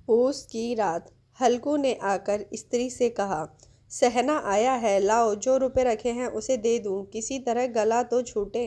पूस की रात हल्कू ने आकर स्त्री से कहा, सहना आया है, लाओ जो रुपए रखे हैं उसे दे दूं, किसी तरह गला तो छूटे।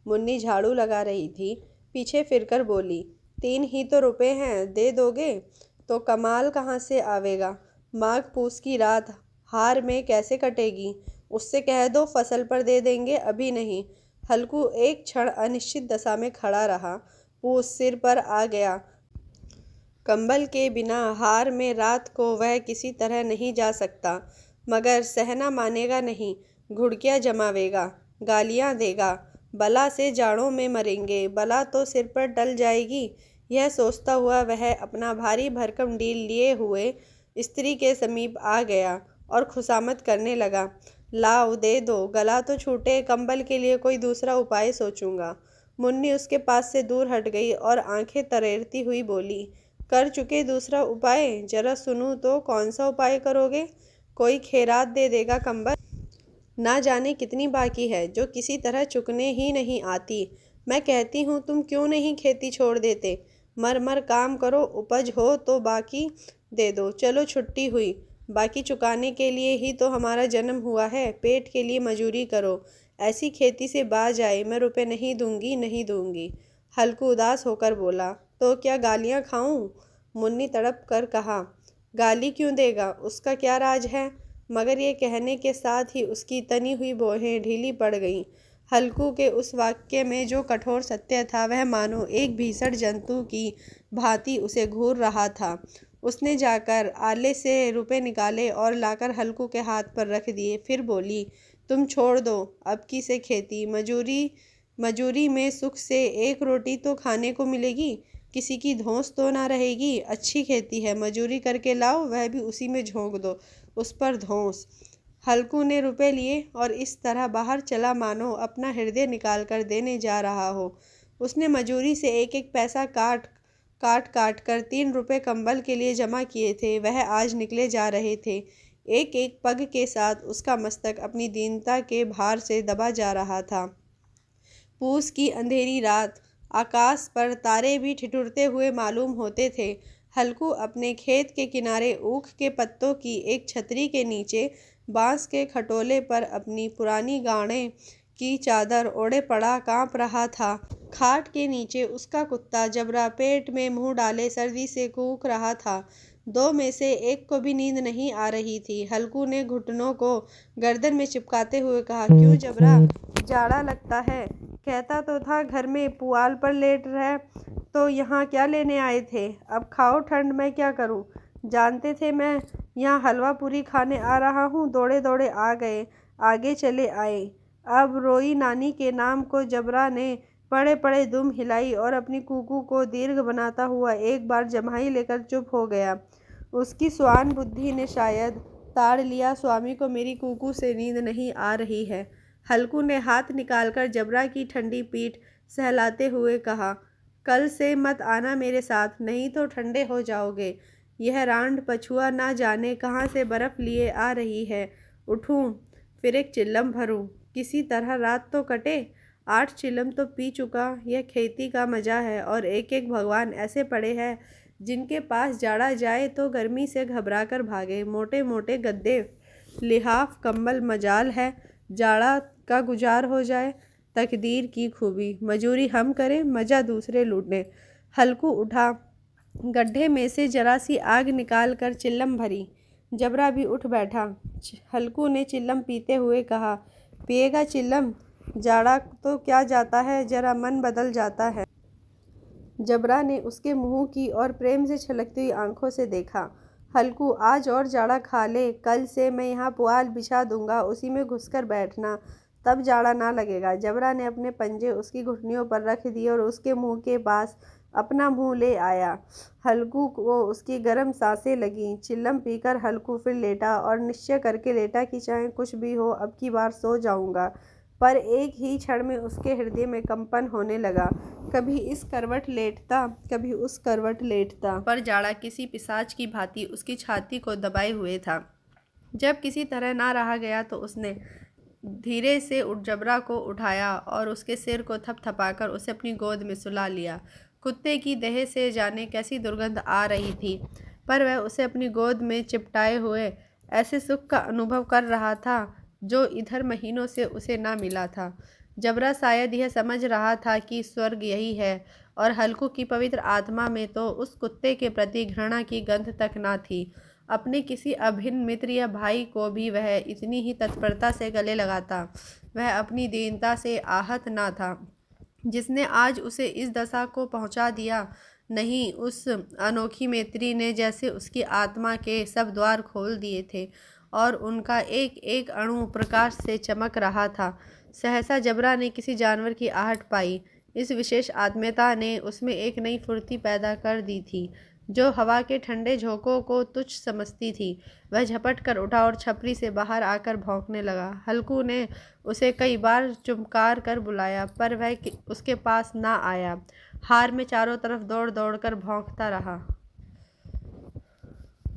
मुन्नी झाड़ू लगा रही थी, पीछे फिरकर बोली, 3 ही तो रुपए हैं, दे दोगे? तो कमाल कहाँ से आवेगा? माघ पूस की रात हार में कैसे कटेगी? उससे कह दो फसल पर दे देंगे, अभी नहीं। हल्कू एक क्षण अनिश्चित दशा में खड़ा रहा। पूस सिर पर आ गया। कंबल के बिना हार में रात को वह किसी तरह नहीं जा सकता, मगर सहना मानेगा नहीं। घुड़कियाँ जमावेगा, गालियाँ देगा, बला से जाड़ों में मरेंगे, बला तो सिर पर टल जाएगी। यह सोचता हुआ वह अपना भारी भरकम डील लिए हुए स्त्री के समीप आ गया और खुशामद करने लगा, लाओ दे दो, गला तो छूटे, कंबल के लिए कोई दूसरा उपाय सोचूंगा। मुन्नी उसके पास से दूर हट गई और आंखें तरेरती हुई बोली, कर चुके दूसरा उपाय? जरा सुनूं तो, कौन सा उपाय करोगे? कोई खैरात दे देगा कंबल? ना जाने कितनी बाकी है जो किसी तरह चुकने ही नहीं आती। मैं कहती हूँ तुम क्यों नहीं खेती छोड़ देते? मर मर काम करो, उपज हो तो बाकी दे दो। चलो छुट्टी हुई, बाकी चुकाने के लिए ही तो हमारा जन्म हुआ है। पेट के लिए मजूरी करो, ऐसी खेती से बाज आए। मैं रुपए नहीं दूंगी, नहीं दूंगी। हल्कू उदास होकर बोला, तो क्या गालियाँ खाऊं? मुन्नी तड़प कर कहा, गाली क्यों देगा, उसका क्या राज है? मगर ये कहने के साथ ही उसकी तनी हुई बाहें ढीली पड़ गईं। हल्कू के उस वाक्य में जो कठोर सत्य था वह मानो एक भीषण जंतु की भांति उसे घूर रहा था। उसने जाकर आले से रुपए निकाले और लाकर हल्कू के हाथ पर रख दिए। फिर बोली, तुम छोड़ दो अब की से खेती। मजूरी मजूरी में सुख से एक रोटी तो खाने को मिलेगी, किसी की धौंस तो ना रहेगी। अच्छी खेती है, मजूरी करके लाओ, वह भी उसी में झोंक दो, उस पर धौंस। हल्कू ने रुपए लिए और इस तरह बाहर चला मानो अपना हृदय निकाल कर देने जा रहा हो। उसने मजूरी से एक एक पैसा काट काट कर 3 रुपए कंबल के लिए जमा किए थे। वह आज निकले जा रहे थे। एक एक पग के साथ उसका मस्तक अपनी दीनता के भार से दबा जा रहा था। पूस की अंधेरी रात, आकाश पर तारे भी ठिठुरते हुए मालूम होते थे। हल्कू अपने खेत के किनारे ऊख के पत्तों की एक छतरी के नीचे बांस के खटोले पर अपनी पुरानी गाढ़े की चादर ओढ़े पड़ा कांप रहा था। खाट के नीचे उसका कुत्ता जबरा पेट में मुंह डाले सर्दी से कूक रहा था। 2 में से एक को भी नींद नहीं आ रही थी। हल्कू ने घुटनों को गर्दन में चिपकाते हुए कहा, क्यों जबरा, जाड़ा लगता है? कहता तो था घर में पुआल पर लेट रह, तो यहाँ क्या लेने आए थे? अब खाओ ठंड, मैं क्या करूँ? जानते थे मैं यहाँ हलवा पूरी खाने आ रहा हूँ, दौड़े दौड़े आ गए, आगे चले आए। अब रोई नानी के नाम को जबरा ने पड़े पड़े दुम हिलाई और अपनी कूकू को दीर्घ बनाता हुआ एक बार जम्हाई लेकर चुप हो गया। उसकी स्वान बुद्धि ने शायद ताड़ लिया, स्वामी को मेरी कूकू से नींद नहीं आ रही है। हल्कू ने हाथ निकालकर जबरा की ठंडी पीठ सहलाते हुए कहा, कल से मत आना मेरे साथ, नहीं तो ठंडे हो जाओगे। यह रांड पछुआ ना जाने कहाँ से बर्फ लिए आ रही है। उठूं, फिर एक चिल्लम भरूं, किसी तरह रात तो कटे। 8 चिल्लम तो पी चुका। यह खेती का मजा है। और एक एक भगवान ऐसे पड़े हैं जिनके पास जाड़ा जाए तो गर्मी से घबरा कर भागे। मोटे मोटे गद्दे, लिहाफ, कंबल, मजाल है जाड़ा का गुजार हो जाए। तकदीर की खूबी, मजूरी हम करें, मजा दूसरे लूटें। हल्कू उठा, गड्ढे में से जरा सी आग निकाल कर चिल्लम भरी। जबरा भी उठ बैठा। हल्कू ने चिल्लम पीते हुए कहा, पिएगा चिल्लम? जाड़ा तो क्या जाता है, जरा मन बदल जाता है। जबरा ने उसके मुंह की और प्रेम से छलकती हुई आंखों से देखा। हल्कू, आज और जाड़ा खा ले, कल से मैं यहाँ पुआल बिछा दूंगा, उसी में घुसकर बैठना, तब जाड़ा ना लगेगा। जबरा ने अपने पंजे उसकी घुटनियों पर रख दिए और उसके मुंह के पास अपना मुंह ले आया। हल्कू को उसकी गर्म सांसें लगीं। चिल्लम पीकर हल्कू फिर लेटा और निश्चय करके लेटा कि चाहे कुछ भी हो, अब की बार सो जाऊंगा। पर एक ही क्षण में उसके हृदय में कंपन होने लगा। कभी इस करवट लेटता, कभी उस करवट लेटता, पर जाड़ा किसी पिशाच की भांति उसकी छाती को दबाए हुए था। जब किसी तरह ना रहा गया तो उसने धीरे से जबरा को उठाया और उसके सिर को थपथपाकर उसे अपनी गोद में सुला लिया। कुत्ते की देह से जाने कैसी दुर्गंध आ रही थी। पर वह उसे अपनी गोद में चिपटाए हुए ऐसे सुख का अनुभव कर रहा था जो इधर महीनों से उसे ना मिला था। जबरा शायद यह समझ रहा था कि स्वर्ग यही है, और हल्कू की पवित्र आत्मा में तो उस कुत्ते के प्रति घृणा की गंध तक ना थी। अपने किसी अभिन्न मित्र या भाई को भी वह इतनी ही तत्परता से गले लगाता। वह अपनी दीनता से आहत ना था जिसने आज उसे इस दशा को पहुंचा दिया। नहीं, उस अनोखी मैत्री ने जैसे उसकी आत्मा के सब द्वार खोल दिए थे और उनका एक एक अणु प्रकाश से चमक रहा था। सहसा जबरा ने किसी जानवर की आहट पाई। इस विशेष आत्मीयता ने उसमें एक नई फुर्ती पैदा कर दी थी जो हवा के ठंडे झोंकों को तुच्छ समझती थी। वह झपट कर उठा और छपरी से बाहर आकर भौंकने लगा। हल्कू ने उसे कई बार चुमकार कर बुलाया पर वह उसके पास ना आया। हार में चारों तरफ दौड़ दौड़ कर भौंकता रहा।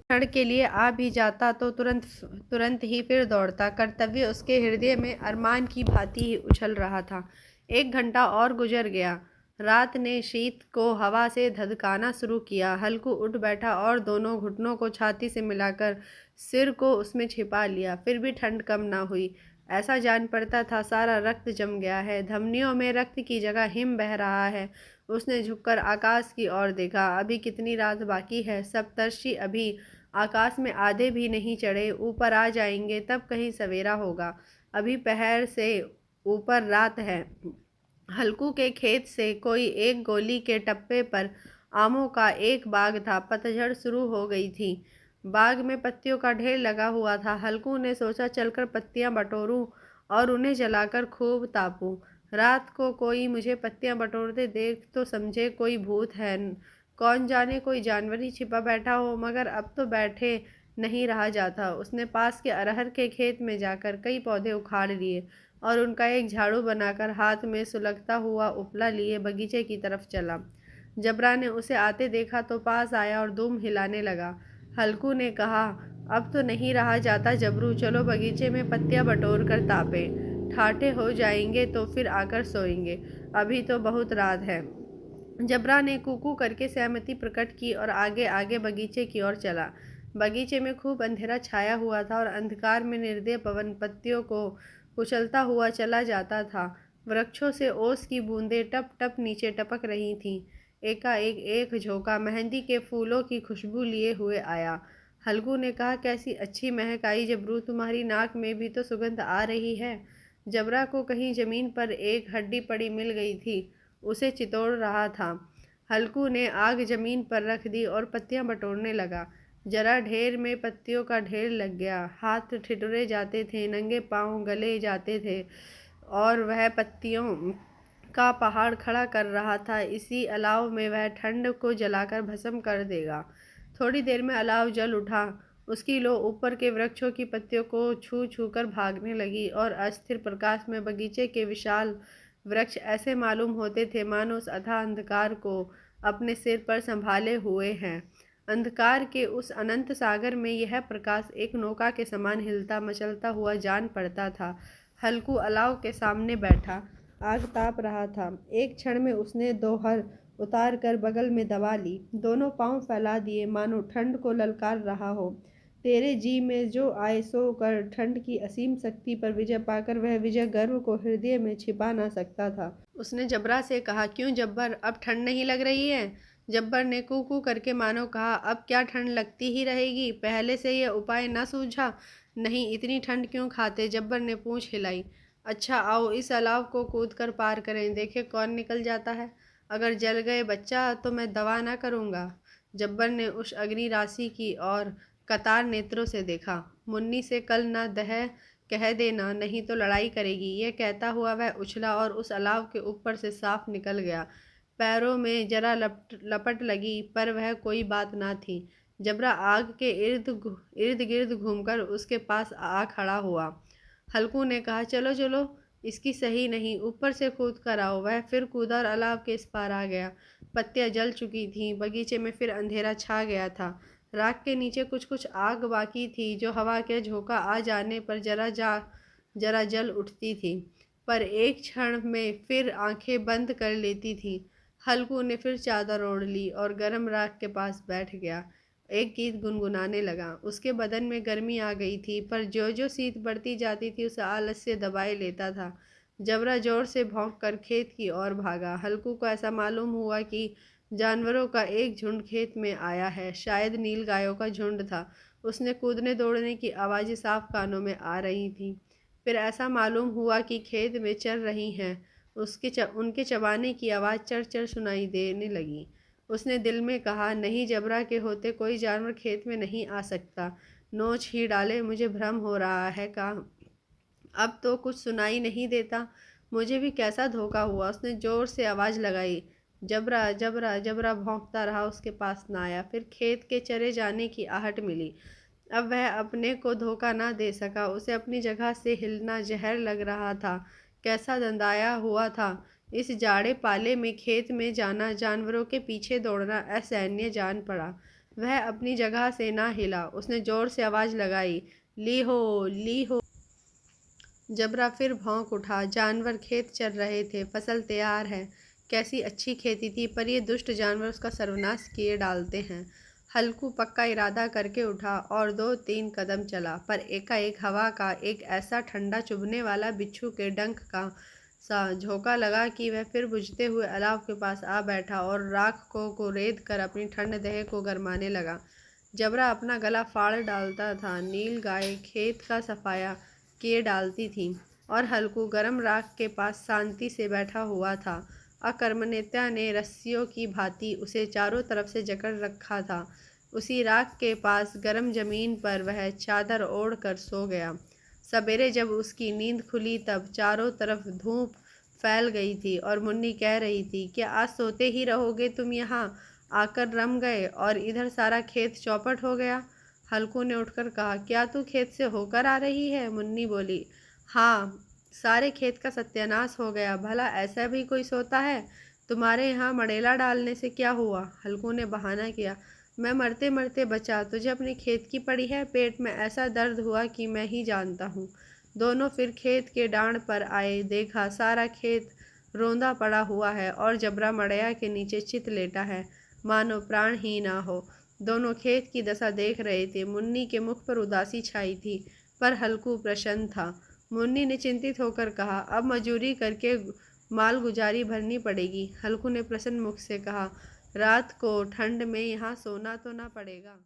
क्षण के लिए आ भी जाता तो तुरंत तुरंत ही फिर दौड़ता। कर्तव्य उसके हृदय में अरमान की भांति ही उछल रहा था। 1 घंटा और गुजर गया। रात ने शीत को हवा से धधकाना शुरू किया। हल्कू उठ बैठा और दोनों घुटनों को छाती से मिलाकर सिर को उसमें छिपा लिया। फिर भी ठंड कम ना हुई। ऐसा जान पड़ता था सारा रक्त जम गया है, धमनियों में रक्त की जगह हिम बह रहा है। उसने झुककर आकाश की ओर देखा। अभी कितनी रात बाकी है। सप्तर्षि अभी आकाश में आधे भी नहीं चढ़े, ऊपर आ जाएंगे तब कहीं सवेरा होगा। अभी पहर से ऊपर रात है। हल्कू के खेत से कोई एक गोली के टप्पे पर आमों का एक बाग था। पतझड़ शुरू हो गई थी। बाग में पत्तियों का ढेर लगा हुआ था। हल्कू ने सोचा चलकर पत्तियां बटोरूं और उन्हें जलाकर खूब तापूं। रात को कोई मुझे पत्तियां बटोरते देख तो समझे कोई भूत है, कौन जाने कोई जानवर ही छिपा बैठा हो। मगर अब तो बैठे नहीं रहा जाता। उसने पास के अरहर के खेत में जाकर कई पौधे उखाड़ लिए और उनका एक झाड़ू बनाकर हाथ में सुलगता हुआ उपला लिए बगीचे की तरफ चला। जबरा ने उसे आते देखा तो पास आया और दुम हिलाने लगा। हल्कू ने कहा, अब तो नहीं रहा जाता जबरू, चलो बगीचे में पत्तियां बटोर कर तापें। ठाठे हो जाएंगे तो फिर आकर सोएंगे, अभी तो बहुत रात है। जबरा ने कूकू करके सहमति प्रकट की और आगे आगे बगीचे की ओर चला। बगीचे में खूब अंधेरा छाया हुआ था और अंधकार में निर्दय पवन पत्तियों को कुचलता हुआ चला जाता था। वृक्षों से ओस की बूंदें टप टप नीचे टपक रही थीं। एकाएक एक झोंका मेहंदी के फूलों की खुशबू लिए हुए आया। हल्कू ने कहा, कैसी अच्छी महक आई जबरू, तुम्हारी नाक में भी तो सुगंध आ रही है। जबरा को कहीं जमीन पर एक हड्डी पड़ी मिल गई थी, उसे चितोड़ रहा था। हल्कू ने आग जमीन पर रख दी और पत्तियां बटोरने लगा। जरा ढेर में पत्तियों का ढेर लग गया। हाथ ठिठुरे जाते थे, नंगे पांव गले जाते थे और वह पत्तियों का पहाड़ खड़ा कर रहा था। इसी अलाव में वह ठंड को जलाकर भस्म कर देगा। थोड़ी देर में अलाव जल उठा। उसकी लो ऊपर के वृक्षों की पत्तियों को छू छू कर भागने लगी और अस्थिर प्रकाश में बगीचे के विशाल वृक्ष ऐसे मालूम होते थे मानो उस अथाह अंधकार को अपने सिर पर संभाले हुए हैं। अंधकार के उस अनंत सागर में यह प्रकाश एक नौका के समान हिलता मचलता हुआ जान पड़ता था। हल्कू अलाव के सामने बैठा आग ताप रहा था। एक क्षण में उसने दोहर उतार कर बगल में दबा ली, दोनों पांव फैला दिए मानो ठंड को ललकार रहा हो। तेरे जी में जो आए सो कर। ठंड की असीम शक्ति पर विजय पाकर वह विजय गर्व को हृदय में छिपा ना सकता था। उसने जबरा से कहा, क्यों जब्बर, अब ठंड नहीं लग रही है? जब्बर ने कू कू करके मानो कहा, अब क्या ठंड लगती ही रहेगी, पहले से यह उपाय न सूझा? नहीं, इतनी ठंड क्यों खाते? जब्बर ने पूंछ हिलाई। अच्छा आओ इस अलाव को कूद कर पार करें, देखे कौन निकल जाता है। अगर जल गए बच्चा तो मैं दवा ना करूँगा। जब्बर ने उस अग्नि राशि की ओर कतार नेत्रों से देखा। मुन्नी से कल न दह कह देना, नहीं तो लड़ाई करेगी। यह कहता हुआ वह उछला और उस अलाव के ऊपर से साफ निकल गया। पैरों में जरा लपट लगी पर वह कोई बात ना थी। जबरा आग के इर्द गिर्द घूमकर उसके पास आ खड़ा हुआ। हल्कू ने कहा, चलो चलो, इसकी सही नहीं, ऊपर से कूद कर आओ। वह फिर कूदा और अलाव के इस पार आ गया। पत्तियां जल चुकी थीं। बगीचे में फिर अंधेरा छा गया था। राख के नीचे कुछ कुछ आग बाकी थी जो हवा के झोंका आ जाने पर जरा जल उठती थी, पर एक क्षण में फिर आंखें बंद कर लेती थी। हल्कू ने फिर चादर ओढ़ ली और गर्म राख के पास बैठ गया। एक गीत गुनगुनाने लगा। उसके बदन में गर्मी आ गई थी, पर जो जो शीत बढ़ती जाती थी उसे आलस्य दबाए लेता था। जबरा जोर से भौंक कर खेत की ओर भागा। हल्कू को ऐसा मालूम हुआ कि जानवरों का एक झुंड खेत में आया है। शायद नील गायों का झुंड था। उसने कूदने दौड़ने की आवाज़ें साफ कानों में आ रही थीं। फिर ऐसा मालूम हुआ कि खेत में चर रही हैं। उनके चबाने की आवाज़ चर चर सुनाई देने लगी। उसने दिल में कहा, नहीं, जबरा के होते कोई जानवर खेत में नहीं आ सकता। नोच ही डाले, मुझे भ्रम हो रहा है का। अब तो कुछ सुनाई नहीं देता। मुझे भी कैसा धोखा हुआ। उसने जोर से आवाज़ लगाई। जबरा जबरा जबरा भौंकता रहा, उसके पास ना आया। फिर खेत के चरे जाने की आहट मिली। अब वह अपने को धोखा ना दे सका। उसे अपनी जगह से हिलना जहर लग रहा था। कैसा दंदाया हुआ था। इस जाड़े पाले में खेत में जाना, जानवरों के पीछे दौड़ना असहनीय जान पड़ा। वह अपनी जगह से ना हिला। उसने जोर से आवाज़ लगाई, ली हो, ली हो। जबरा फिर भौंक उठा। जानवर खेत चर रहे थे। फसल तैयार है। कैसी अच्छी खेती थी, पर ये दुष्ट जानवर उसका सर्वनाश किए डालते हैं। हल्कू पक्का इरादा करके उठा और 2-3 कदम चला, पर एकाएक हवा का एक ऐसा ठंडा चुभने वाला बिच्छू के डंक का सा झोंका लगा कि वह फिर बुझते हुए अलाव के पास आ बैठा और राख को कुरेद कर अपनी ठंड देह को गरमाने लगा। जबरा अपना गला फाड़ डालता था। नील गाय खेत का सफाया किए डालती थी और हल्कू गर्म राख के पास शांति से बैठा हुआ था। अकर्मण्यता ने रस्सियों की भांति उसे चारों तरफ से जकड़ रखा था। उसी राख के पास गर्म जमीन पर वह चादर ओढ़ कर सो गया। सवेरे जब उसकी नींद खुली तब चारों तरफ धूप फैल गई थी और मुन्नी कह रही थी, क्या आज सोते ही रहोगे तुम? यहाँ आकर रम गए और इधर सारा खेत चौपट हो गया। हल्कू ने उठकर कहा, क्या तू खेत से होकर आ रही है? मुन्नी बोली, हाँ, सारे खेत का सत्यानाश हो गया। भला ऐसा भी कोई सोता है? तुम्हारे यहाँ मड़ेला डालने से क्या हुआ? हल्कू ने बहाना किया, मैं मरते मरते बचा। तुझे अपने खेत की पड़ी है? पेट में ऐसा दर्द हुआ कि मैं ही जानता हूँ। दोनों फिर खेत के डांड पर आए। देखा, सारा खेत रोंदा पड़ा हुआ है और जबरा मड़ैया के नीचे चित लेटा है, मानो प्राण ही ना हो। दोनों खेत की दशा देख रहे थे। मुन्नी के मुख पर उदासी छाई थी, पर हल्कू प्रसन्न था। मुन्नी ने चिंतित होकर कहा, अब मजूरी करके माल गुजारी भरनी पड़ेगी। हल्कू ने प्रसन्न मुख से कहा, रात को ठंड में यहाँ सोना तो ना पड़ेगा।